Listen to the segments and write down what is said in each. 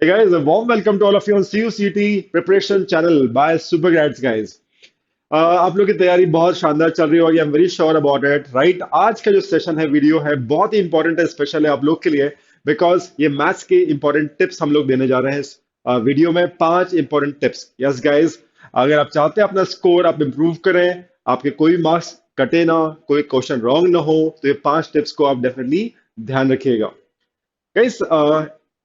Hey guys, a warm welcome to all of you on CUCT preparation channel by Super Grads guys. आप लोग की तैयारी बहुत शानदार चल रही होगी, I am very sure about it right. आज का जो सेशन है, वीडियो है, बहुत ही इंपॉर्टेंट है, स्पेशल है आप लोग के लिए बिकॉज ये मैथ्स के इंपॉर्टेंट टिप्स हम लोग देने जा रहे हैं इस वीडियो में। 5 इंपॉर्टेंट टिप्स, यस गाइज। अगर आप चाहते हैं अपना स्कोर आप इंप्रूव करें, आपके कोई मार्क्स कटे ना, कोई क्वेश्चन रॉन्ग ना हो, तो ये 5 टिप्स को आप डेफिनेटली ध्यान रखिएगा। गाइस,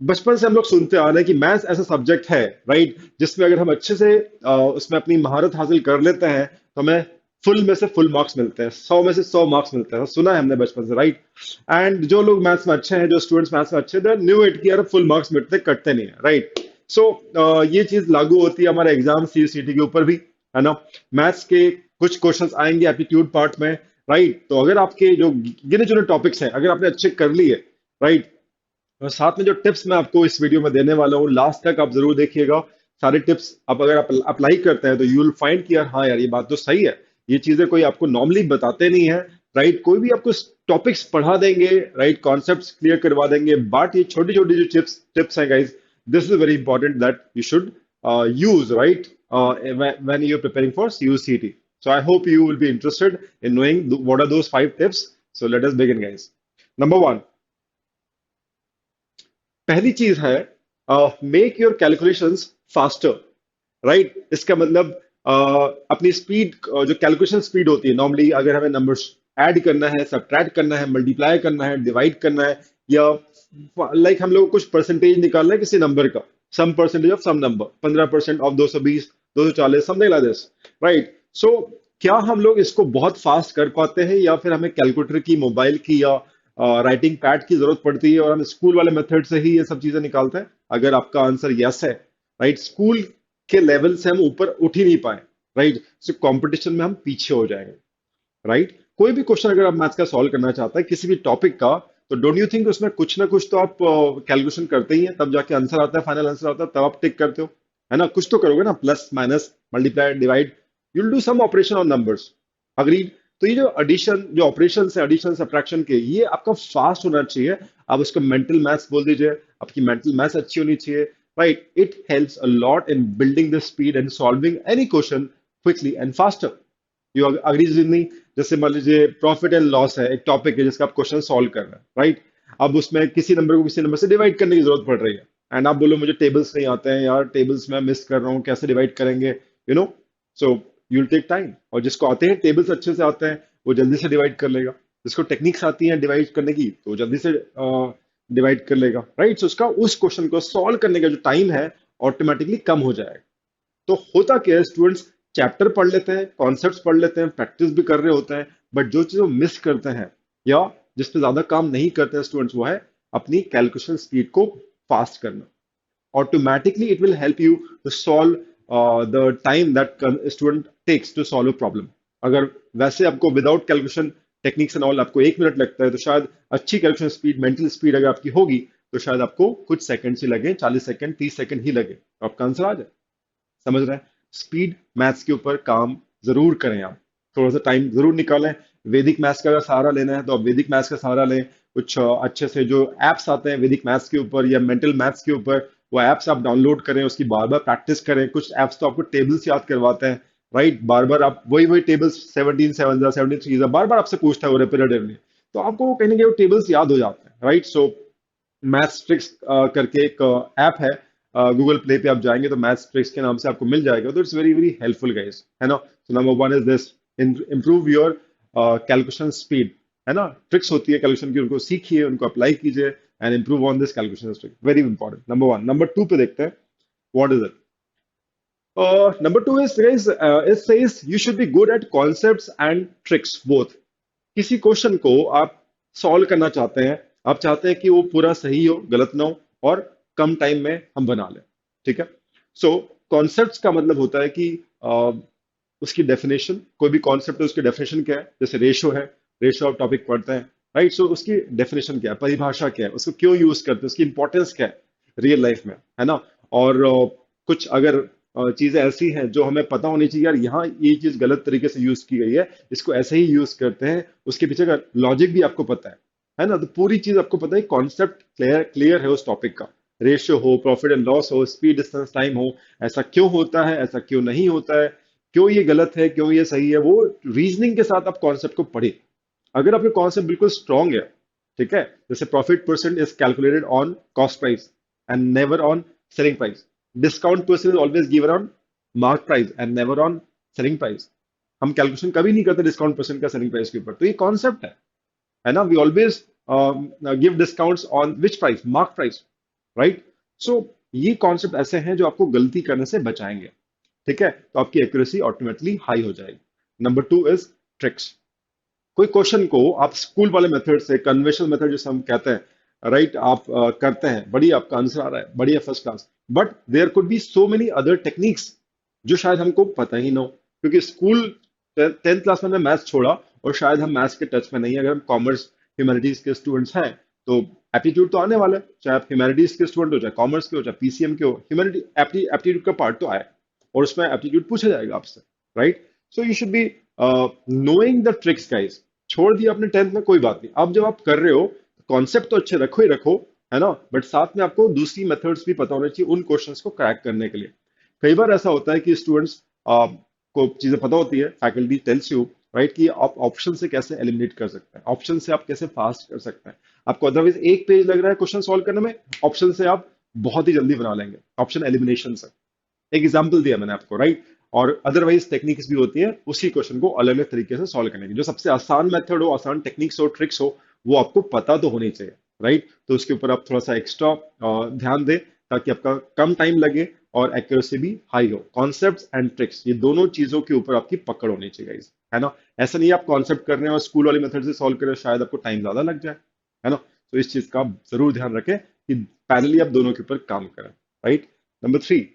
बचपन से हम लोग सुनते आ रहे हैं कि मैथ्स ऐसा सब्जेक्ट है राइट, जिसमें अगर हम अच्छे से उसमें अपनी महारत हासिल कर लेते हैं तो हमें फुल में से फुल मार्क्स मिलते हैं, 100 में से 100 मार्क्स मिलते हैं। सुना है हमने बचपन से राइट। एंड जो लोग मैथ्स में अच्छे हैं, जो स्टूडेंट्स मैथ्स में अच्छे, दे न्यू इट कि यार फुल मार्क्स मिलते कटते नहीं है राइट। सो ये चीज लागू होती है हमारे एग्जाम सीयूसीटी के ऊपर भी, है ना। मैथ्स के कुछ क्वेश्चंस आएंगे एप्टीट्यूड पार्ट में राइट। तो अगर आपके जो गिने चुने टॉपिक्स हैं अगर आपने अच्छे कर लिए राइट, और साथ में जो टिप्स मैं आपको इस वीडियो में देने वाला हूँ, लास्ट तक आप जरूर देखिएगा। सारे टिप्स आप अगर आप अप्लाई करते हैं तो यू विल फाइंड कि यार हाँ यार ये बात तो सही है। ये चीजें कोई आपको नॉर्मली बताते नहीं है राइट। कोई भी आपको टॉपिक्स पढ़ा देंगे राइट, कॉन्सेप्ट्स क्लियर करवा देंगे, बट ये छोटी छोटी जो टिप्स टिप्स हैं guys, this is very important that you should use right when you're preparing for CUCT. So I hope you will be interested in knowing what are those 5 tips. So let us begin guys. Number one, पहली चीज है make your calculations faster right. इसका मतलब अपनी speed, जो calculation speed होती है normally, अगर हमें नंबर्स ऐड करना है, सब्ट्रैक्ट करना है, मल्टीप्लाई करना है, डिवाइड करना है, या लाइक हम लोग को कुछ परसेंटेज निकालना है किसी नंबर का, some percentage of some number, 15% of 220, 240, something like this right. So क्या हम लोग इसको बहुत फास्ट कर पाते हैं, या फिर हमें कैलकुलेटर की, मोबाइल की, या राइटिंग पैड की जरूरत पड़ती है और हम स्कूल वाले मेथड से ही ये सब चीजें निकालते हैं? अगर आपका आंसर यस है राइट, स्कूल के लेवल से हम ऊपर उठ ही नहीं पाए राइट, सो कंपटीशन में हम पीछे हो जाएंगे राइट। कोई भी क्वेश्चन अगर आप मैथ्स का सॉल्व करना चाहता है किसी भी टॉपिक का, तो डोंट यू थिंक उसमें कुछ ना कुछ तो आप कैलकुलेशन करते ही हैं, तब जाके आंसर आता है, फाइनल आंसर आता है, तब आप टिक करते हो, है ना। कुछ तो करोगे ना, plus minus multiply divide, you will do some operation on numbers, agreed. तो ये जो एडिशन, जो ऑपरेशन है एडिशन सब्ट्रैक्शन के, ये आपका फास्ट होना चाहिए। आप उसको मेंटल मैथ्स बोल दीजिए, आपकी मेंटल मैथ्स अच्छी होनी चाहिए right. It helps a lot in building the speed and solving any question quickly and faster. You agree नहीं? जैसे मान लीजिए प्रॉफिट एंड लॉस है, एक टॉपिक है जिसका आप क्वेश्चन सॉल्व कर रहे हैं राइट। अब उसमें किसी नंबर को किसी नंबर से डिवाइड करने की जरूरत पड़ रही है, एंड आप बोलो मुझे टेबल्स नहीं आते हैं यार, टेबल्स में मिस कर रहा हूँ, कैसे डिवाइड करेंगे, you know. So you will take time, और जिसको आते हैं टेबल्स अच्छे से आते हैं वो जल्दी से डिवाइड कर लेगा, जिसको टेक्निक्स आती हैं डिवाइड करने की तो वो जल्दी से डिवाइड कर लेगा राइट। सो उसका उस क्वेश्चन को सॉल्व करने का जो टाइम है ऑटोमेटिकली कम हो जाएगा। तो होता क्या है, स्टूडेंट्स चैप्टर पढ़ लेते हैं, कॉन्सेप्ट्स पढ़ लेते हैं, प्रैक्टिस भी कर रहे होते हैं, बट जो चीज वो मिस करते हैं या जिस पे ज्यादा काम नहीं करते हैं स्टूडेंट्स, वो है अपनी कैलकुलेशन स्पीड को फास्ट करना। Automatically it will help you to solve the time that student takes to solve a problem. अगर वैसे आपको without calculation techniques and all आपको 1 मिनट लगता है, तो शायद अच्छी कैलकुलेशन स्पीड, मेंटल स्पीड अगर आपकी होगी, तो शायद आपको कुछ सेकंड ही लगे, 40 सेकंड, 30 सेकंड ही लगे, तो आपका आंसर आ जाए। समझ रहे हैं? स्पीड मैथ्स के ऊपर काम जरूर करें आप, थोड़ा सा टाइम जरूर निकालें। वैदिक मैथ्स का अगर सहारा लेना है तो आप वैदिक मैथ्स का सहारा लें। कुछ अच्छे से जो एप्स आते हैं वैदिक मैथ्स के ऊपर या मेंटल मैथ्स के ऊपर, वो एप्स आप डाउनलोड करें, उसकी बार बार प्रैक्टिस करें। कुछ एप्स तो आपको टेबल्स याद करवाते हैं राइट, बार बार आप वही वही टेबल्स, 17 7 17 3 बार बार आपसे पूछता है वो रिपीटेटिवली, तो आपको कहीं ना कहीं वो टेबल्स याद हो जाते हैं राइट। सो मैथ्स ट्रिक्स करके एक ऐप है, गूगल प्ले पे आप जाएंगे तो मैथ्स ट्रिक्स के नाम से आपको मिल जाएगा, तो it's very very helpful guys, है ना। So number one is this, improve your calculation speed, है ना। ट्रिक्स होती है कैलकुलेशन की, उनको सीखिए, उनको अप्लाई कीजिए and improve on this calculation trick, very important. Number one. Number two पे देखते हैं, what is it. Number two is guys, it says you should be good at concepts and tricks both. किसी question को आप solve करना चाहते हैं, आप चाहते हैं कि वो पूरा सही हो, गलत ना हो, और कम टाइम में हम बना लें, ठीक है। सो कॉन्सेप्ट्स का मतलब होता है कि उसकी डेफिनेशन, कोई भी कॉन्सेप्ट है उसकी डेफिनेशन क्या है। जैसे रेशो है, रेशो ऑफ टॉपिक पढ़ते हैं राइट, सो उसकी डेफिनेशन क्या है, परिभाषा क्या है, उसको क्यों यूज करते हैं, उसकी इंपॉर्टेंस क्या है रियल लाइफ में, है ना। और कुछ अगर चीजें ऐसी हैं जो हमें पता होनी चाहिए, यार यहाँ ये चीज गलत तरीके से यूज की गई है, इसको ऐसे ही यूज करते हैं, उसके पीछे का लॉजिक भी आपको पता है ना। तो पूरी चीज आपको पता है, कॉन्सेप्ट क्लियर क्लियर है उस टॉपिक का, रेशियो हो, प्रॉफिट एंड लॉस हो, स्पीड, डिस्टेंस, टाइम हो, ऐसा क्यों होता है, ऐसा क्यों नहीं होता है, क्यों ये गलत है, क्यों ये सही है, वो रीजनिंग के साथ आप कॉन्सेप्ट को पढ़े। अगर आपके कॉन्सेप्ट बिल्कुल स्ट्रांग है, ठीक है, जैसे profit percent is calculated on cost price and never on selling price, discount percent is always given on mark price and never on selling price. हम कैलकुलेशन कभी नहीं करते डिस्काउंट परसेंट का सेलिंग प्राइस के ऊपर, तो ये कॉन्सेप्ट है ना, we always give discounts on which price, mark price, right. So ये कॉन्सेप्ट ऐसे हैं जो आपको गलती करने से बचाएंगे, ठीक है, तो आपकी एक्यूरेसी ऑटोमेटिकली हाई हो जाएगी। Number two is tricks. कोई क्वेश्चन को आप स्कूल वाले मेथड से, कन्वेंशनल मेथड जिसे हम कहते हैं, राइट, आप करते हैं, बढ़िया आपका आंसर आ रहा है, बढ़िया, first class, but there could be so many other techniques जो शायद हमको पता ही ना हो, क्योंकि स्कूल 10th क्लास में हमने मैथ्स छोड़ा और शायद हम मैथ्स के टच में नहीं है। अगर हम कॉमर्स ह्यूमैनिटीज के स्टूडेंट्स हैं तो एप्टीट्यूड तो आने वाला है, चाहे आप ह्यूमैनिटीज के स्टूडेंट हो, चाहे कॉमर्स के हो, चाहे पीसीएम के हो, ह्यूमैनिटी एप्टीट्यूड का पार्ट तो आया और उसमें एप्टीट्यूड पूछा जाएगा आपसे, right. So you should be knowing the tricks guys. छोड़ दिया आपने 10th में, कोई बात नहीं, अब जब आप कर रहे हो कॉन्सेप्ट तो अच्छे रखो ही रखो, है ना, बट साथ में आपको दूसरी मेथड्स भी पता होनी चाहिए उन क्वेश्चंस को क्रैक करने के लिए। कई बार ऐसा होता है कि स्टूडेंट्स को चीजें पता होती है, फैकल्टी टेल्स यू, राइट, कि आप ऑप्शन से कैसे एलिमिनेट कर सकते हैं, ऑप्शन से आप कैसे फास्ट कर सकते हैं। आपको अदरवाइज एक पेज लग रहा है क्वेश्चन सॉल्व करने में, ऑप्शन से आप बहुत ही जल्दी बना लेंगे, ऑप्शन एलिमिनेशन से। एक एग्जाम्पल दिया मैंने आपको, राइट। और अदरवाइज टेक्निक्स भी होती है उसी क्वेश्चन को अलग अलग तरीके से सॉल्व करने की, जो सबसे आसान मेथड हो, आसान टेक्निक्स हो, ट्रिक्स हो, वो आपको पता तो होनी चाहिए, राइट। तो उसके ऊपर आप थोड़ा सा एक्स्ट्रा ध्यान दें ताकि आपका कम टाइम लगे और एक्यूरेसी भी हाई हो। कॉन्सेप्ट्स एंड ट्रिक्स, ये दोनों चीजों के ऊपर आपकी पकड़ होनी चाहिए guys, है ना। ऐसा नहीं आप कॉन्सेप्ट कर रहे हैं और स्कूल वाली मेथड से सॉल्व कर रहे हो, शायद आपको टाइम ज्यादा लग जाए, है ना। तो इस चीज का आप जरूर ध्यान रखें कि पैरेलली आप दोनों के ऊपर काम करें, right. Number three,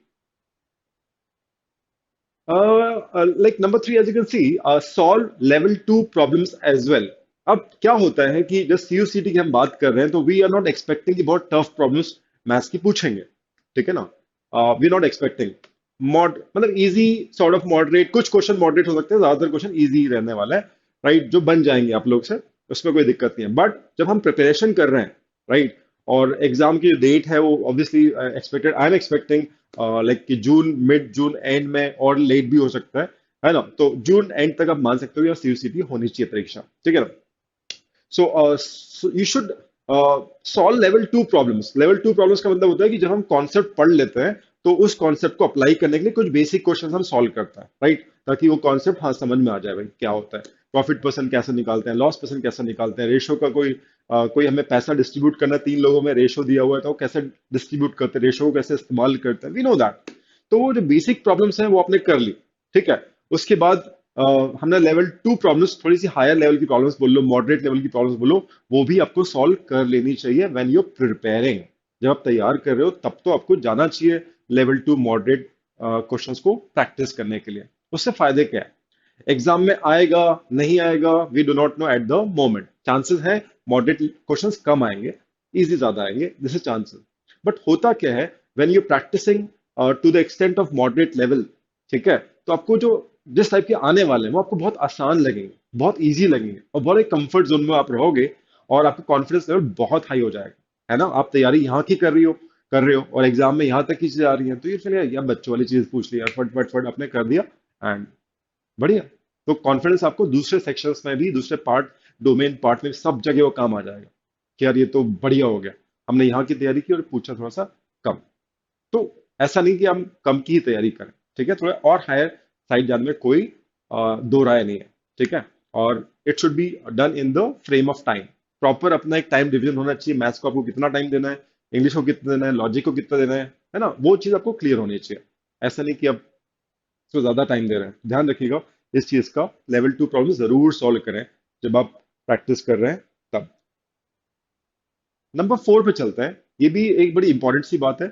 like number three, as you can see, solve level two problems as well. अब क्या होता है कि जब सीयूसीटी की हम बात कर रहे हैं तो वी आर नॉट एक्सपेक्टिंग कि बहुत टफ प्रॉब्लम्स मैथ्स की पूछेंगे, ठीक है ना। We are not expecting mod, मतलब इजी, सॉर्ट ऑफ मॉडरेट, कुछ क्वेश्चन मॉडरेट हो सकते हैं, ज्यादातर क्वेश्चन इजी रहने वाला है, राइट, जो बन जाएंगे आप लोग से, उसमें कोई दिक्कत नहीं है। बट जब हम प्रिपरेशन कर रहे हैं, राइट, और एग्जाम की जो डेट है वो obviously expected, I am expecting like कि जून, मिड जून एंड में, और लेट भी हो सकता है ना। तो जून एंड तक आप मान सकते हो या सीयूसीटी होनी चाहिए परीक्षा, ठीक है ना। So you should solve level two problems. Level two problems का मतलब होता है कि जब हम कॉन्सेप्ट पढ़ लेते हैं तो उस कॉन्सेप्ट को अप्लाई करने के लिए कुछ बेसिक क्वेश्चन हम सॉल्व करते हैं, राइट, ताकि वो कॉन्सेप्ट हाँ समझ में आ जाए भाई क्या होता है, प्रॉफिट परसेंट कैसे निकालते हैं, लॉस परसेंट कैसे निकालते हैं, रेशो का कोई हमें पैसा डिस्ट्रीब्यूट करना है, 3 लोगों में रेशो दिया हुआ है तो वो कैसे डिस्ट्रीब्यूट करते हैं, रेशो को कैसे इस्तेमाल करते हैं, वी नो दैट। तो वो जो बेसिक प्रॉब्लम्स हैं वो आपने कर ली, ठीक है। उसके बाद हमने लेवल टू प्रॉब्लम्स, थोड़ी सी हायर लेवल की प्रॉब्लम्स बोल लो, मॉडरेट लेवल की प्रॉब्लम्स बोलो, वो भी आपको सॉल्व कर लेनी चाहिए व्हेन यू प्रिपेयरिंग। जब आप तैयार कर रहे हो तब तो आपको जाना चाहिए लेवल टू मॉडरेट क्वेश्चंस को प्रैक्टिस करने के लिए। उससे फायदे क्या है, एग्जाम में आएगा नहीं आएगा, we do not know at the moment, chances है मॉडरेट क्वेश्चंस कम आएंगे, इजी ज्यादा आएंगे, दिस इज चांसेस। बट होता क्या है, when you practicing to the extent of moderate level, ठीक है, तो आपको जो जिस टाइप के आने वाले हैं वो आपको बहुत आसान लगेंगे, बहुत इजी लगेंगे, और बहुत एक कंफर्ट जोन में आप रहोगे और आपका कॉन्फिडेंस लेवल बहुत हाई हो जाएगा, है ना। आप तैयारी यहाँ की कर रहे हो और एग्जाम में यहाँ तक की चीजें आ रही हैं, तो ये चलिए यार बच्चों वाली चीज पूछ लिया, फट फट फट आपने कर दिया एंड बढ़िया। तो कॉन्फिडेंस आपको दूसरे सेक्शंस में भी, दूसरे पार्ट, डोमेन पार्ट में, सब जगह वो काम आ जाएगा कि यार ये तो बढ़िया हो गया, हमने यहाँ की तैयारी की और पूछा थोड़ा सा कम। तो ऐसा नहीं कि हम कम की ही तैयारी करें, ठीक है, थोड़ा और हायर साइड जाने में कोई दो राय नहीं है, ठीक है। और it should be done in the frame of time, proper अपना एक टाइम डिवीजन होना चाहिए, मैथ्स को आपको कितना टाइम देना है, इंग्लिश को कितना देना है, लॉजिक को कितना देना है ना, वो चीज आपको क्लियर होनी चाहिए। ऐसा नहीं कि अब इसको ज्यादा टाइम दे रहे हैं, ध्यान रखिएगा इस चीज का। लेवल टू प्रॉब्लम जरूर सॉल्व करें जब आप प्रैक्टिस कर रहे हैं तब। नंबर फोर पे चलते हैं, ये भी एक बड़ी इंपॉर्टेंट सी बात है।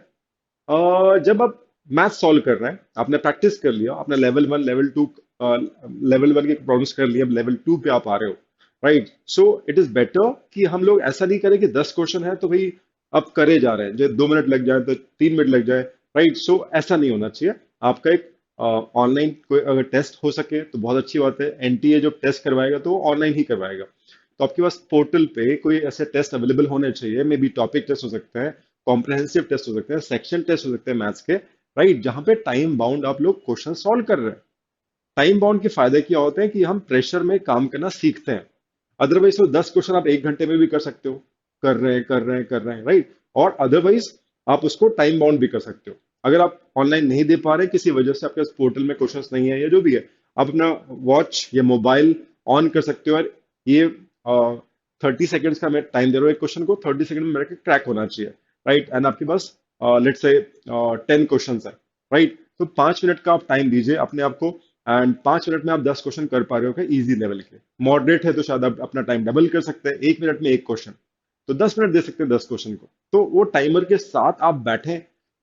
जब आप मैथ सॉल्व कर रहे हैं, आपने प्रैक्टिस कर लिया, आपने लेवल वन, लेवल वन के प्रॉब्लम्स कर लिए, अब लेवल टू पे आप आ रहे हो, right. So it is better कि हम लोग ऐसा नहीं करें कि 10 क्वेश्चन है तो भाई अब करे जा रहे हैं, जो 2 मिनट लग जाए तो 3 मिनट लग जाए, राइट। सो ऐसा नहीं होना चाहिए। आपका एक ऑनलाइन कोई अगर टेस्ट हो सके तो बहुत अच्छी बात है, एनटीए जो टेस्ट करवाएगा तो ऑनलाइन ही करवाएगा, तो आपके पास पोर्टल पे कोई ऐसे टेस्ट अवेलेबल होने चाहिए, मे बी टॉपिक टेस्ट हो सकते हैं, कॉम्प्रहेंसिव टेस्ट हो सकते हैं, सेक्शन टेस्ट हो सकते हैं मैथ्स के, राइट, जहां पे टाइम बाउंड आप लोग क्वेश्चन सॉल्व कर रहे हैं। टाइम बाउंड के फायदे क्या होते हैं कि हम प्रेशर में काम करना सीखते हैं। अदरवाइज तो 10 क्वेश्चन आप 1 घंटे में भी कर सकते हो, कर रहे हैं, राइट। और अदरवाइज आप उसको टाइम बाउंड भी कर सकते हो। अगर आप ऑनलाइन नहीं दे पा रहे किसी वजह से, आपके पोर्टल में क्वेश्चंस नहीं है या जो भी है, आप अपना वॉच या मोबाइल ऑन कर सकते हो। और ये 30 सेकेंड्स का मैं टाइम दे रहा हूँ एक क्वेश्चन को, 30 सेकेंड में मेरे क्रैक होना चाहिए, राइट। एंड आपके पास लेट से 10 क्वेश्चन है, राइट। तो 5 मिनट का आप टाइम दीजिए अपने आप को, एंड 5 मिनट में आप 10 क्वेश्चन कर पा रहे हो इजी लेवल के। मॉडरेट है तो शायद आप अपना टाइम डबल कर सकते हैं, 1 मिनट में 1 क्वेश्चन, तो 10 मिनट दे सकते हैं 10 क्वेश्चन को। तो वो टाइमर के साथ आप बैठे,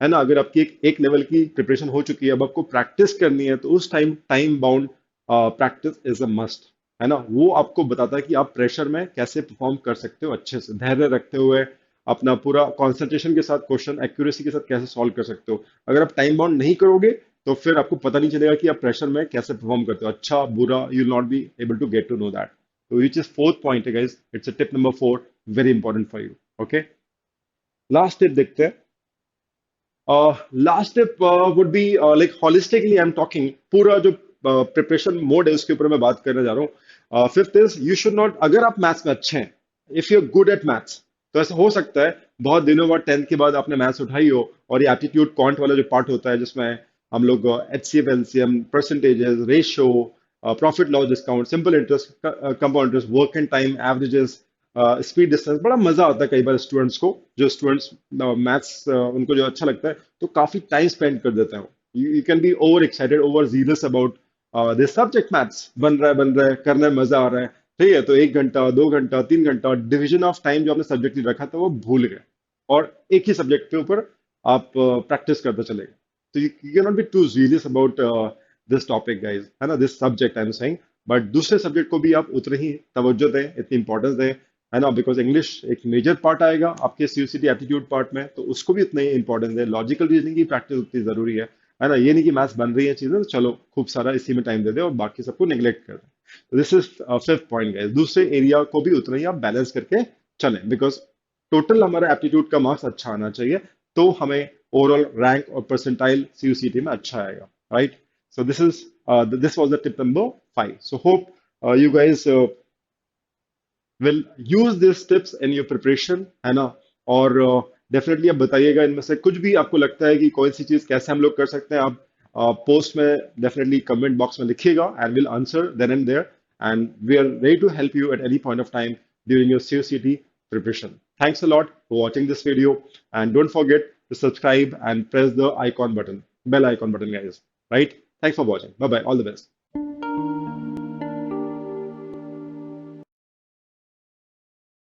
है ना। अगर आपकी एक लेवल की प्रिपरेशन हो चुकी है, अब आपको प्रैक्टिस करनी है, तो उस time bound practice is a must, है ना। वो आपको बताता है कि आप प्रेशर में कैसे परफॉर्म कर सकते हो अच्छे से, धैर्य रखते हुए, अपना पूरा कॉन्सेंट्रेशन के साथ, क्वेश्चन एक्यूरेसी के साथ कैसे सॉल्व कर सकते हो। अगर आप टाइम बाउंड नहीं करोगे तो फिर आपको पता नहीं चलेगा कि आप प्रेशर में कैसे परफॉर्म करते हो, अच्छा बुरा, you will not be able to get to know that. तो विच इज फोर्थ पॉइंट है guys, it's a tip number 4, very important for you. Okay, last tip देखते हैं। Last tip would be like holistically I am talking, पूरा जो preparation mode है उसके ऊपर मैं बात करने जा रहा हूँ। Fifth is, you should not, अगर आप मैथ्स में अच्छे हैं, if you are good at maths, तो ऐसा हो सकता है बहुत दिनों बाद 10th के बाद आपने मैथ्स उठाई हो, और ये एप्टीट्यूड क्वांट वाला जो पार्ट होता है जिसमें हम लोग H C F L C M, percentages, ratio, profit loss discount, simple interest, compound interest, work and time, averages, speed, distance, बड़ा मजा आता है कई बार स्टूडेंट्स को, जो स्टूडेंट्स मैथ्स उनको जो अच्छा लगता है तो काफी टाइम स्पेंड कर देते हैं। You can be over excited, over serious about this subject, maths बन रहा है, करने में मजा आ रहा है, ठीक है। तो 1 घंटा, 2 घंटा, 3 घंटा डिवीजन ऑफ टाइम जो आपने सब्जेक्ट रखा था वो भूल गए, और एक ही सब्जेक्ट के ऊपर आप प्रैक्टिस करते चले गए। तो you can not be too serious about this topic guys, है ना, this subject I am saying. But दूसरे सब्जेक्ट को भी आप उतनी ही तवज्जो दें, इतनी इंपॉर्टेंस दें, है ना, बिकॉज इंग्लिश एक मेजर पार्ट आएगा आपके सीयूसीटी एप्टीट्यूड पार्ट में, तो उसको भी उतना ही इंपॉर्टेंस है। लॉजिकल रीजनिंग की प्रैक्टिस उतनी जरूरी है ना। ये नहीं कि मैथ्स बन रही है चीजें तो चलो खूब सारा इसी में टाइम दे दे और बाकी सबको निगलेक्ट कर दें। तो this is fifth point guys, दूसरे एरिया को भी उतना ही आप बैलेंस करके चलें, बिकॉज टोटल हमारा एप्टीट्यूड का मार्क्स अच्छा आना चाहिए, तो हमें ओवरऑल रैंक और परसेंटाइल सीयूसीटी में अच्छा आएगा, right. So this was the tip number 5। So hope you guys will use these tips in your preparation, है ना। और डेफिनेटली आप बताइएगा इनमें से कुछ भी आपको लगता है कि कौन सी चीज कैसे हम लोग कर सकते हैं, आप पोस्ट में डेफिनेटली कमेंट बॉक्स में लिखिएगा, and will answer then and there, and we are ready to help you at any point of time during your COCT preparation. Thanks a lot for watching this video, and don't forget to subscribe and press the bell icon button, guys. Right? Thanks for watching. Bye bye. All the best.